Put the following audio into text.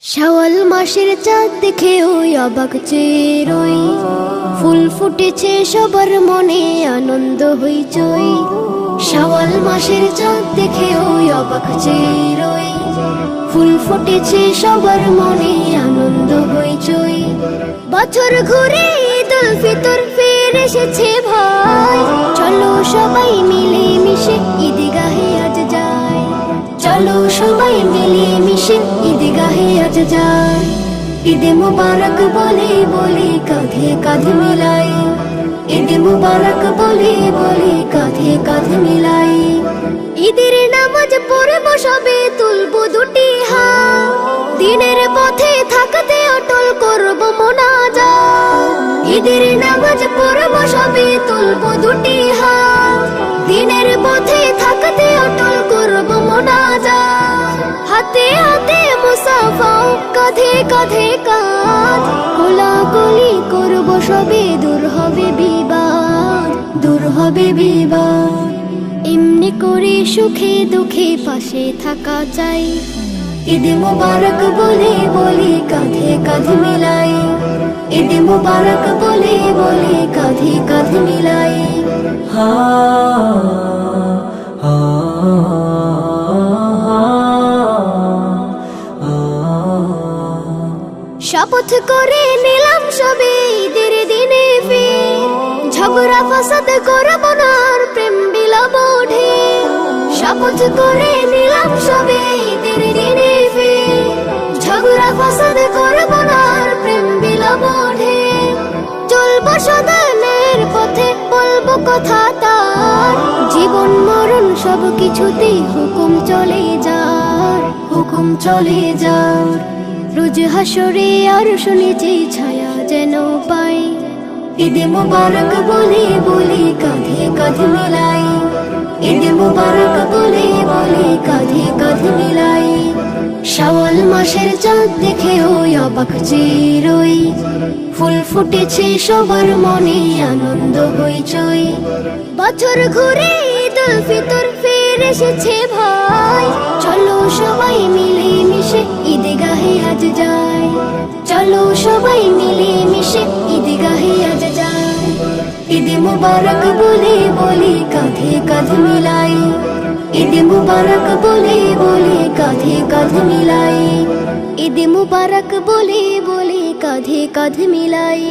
শাওয়াল মাসের চাঁদ দেখে ওই অবাক চেয়ে রই, ফুল ফুটেছে সবার মনে আনন্দ হইচই। শাওয়াল মাসের চাঁদ দেখে ওই অবাক চেয়ে রই, ফুল ফুটেছে সবার মনে আনন্দ হইচই। বছর ঘুরে ঈদুল ফিতর ফিরে এসেছে ভাই, চলো সবাই মিলে মিশে ঈদগাহে আজ যাই। চলো সবাই মিলে মিশে ঈদগাহে আজ যাই। ঈদে মুবারক বলে বলে কাঁধে কাঁধ মিলাই, ঈদে মুবারক বলে বলে কাঁধে কাঁধ মিলাই। ঈদের নামাজ পড়ব সবে তুলব দুটি হাত, দিনের পথে থাকতে অটল করব মোনাজাত। ঈদের নামাজ পড়ব সবে তুলব দুটি হাত, দিনের পথে থাকতে অটল করব মোনাজাত। হাতে হাতে মুসাফা কাঁধে কাঁধে কাঁধ, কোলাকুলি করব সবে দূর হবে বিবাদ, দূর হবে বিবাদ। এমনি করে সুখে দুঃখে পাশে থাকা চাই, ঈদে মুবারক বলে বলে কাঁধে কাঁধ মিলাই। ঈদে মুবারক বলে বলে কাঁধে কাঁধ মিলাই। শপথ করে নিলাম সবে ঈদের দিনে ফির, ঝগড়া ফাসাদ করব না আর প্রেম বিলাব ঢের। শপথ করে নিলাম সবে ঈদের দিনে ফির, ঝগড়া ফাসাদ করব না আর প্রেম বিলাব ঢের। চলবো সদানের পথে বলবো কথা তার, জীবন মরণ সব কিছুতেই হুকুম চলে যার, হুকুম চলে যার। রোজ হাসরে আর শুনেছি ছায়া যেন পাই, ঈদে মুবারক বলে বলে কাঁধে কাঁধ মিলাই। ঈদে মুবারক বলে বলে কাঁধে কাঁধ মিলাই। শাওয়াল মাসের চাঁদ দেখে ওই অবাক চেয়ে রই, ফুল ফুটেছে সবার মনে আনন্দ হইচই। বছর ঘুরে ঈদুল ফিতর ফিরে এসেছে ভাই, চলো সবাই মিলে মিশে ঈদগাহে আজ যাই। চলো সবাই মিলে মিশে ঈদগাহে আজ যাই। ঈদে মুবারক বলে বলে কাঁধে কাঁধ মিলাই, ঈদে মুবারক বলে বলে কাঁধে কাঁধ মিলাই। ঈদে মুবারক বলে বলে কাঁধে কাঁধ মিলাই।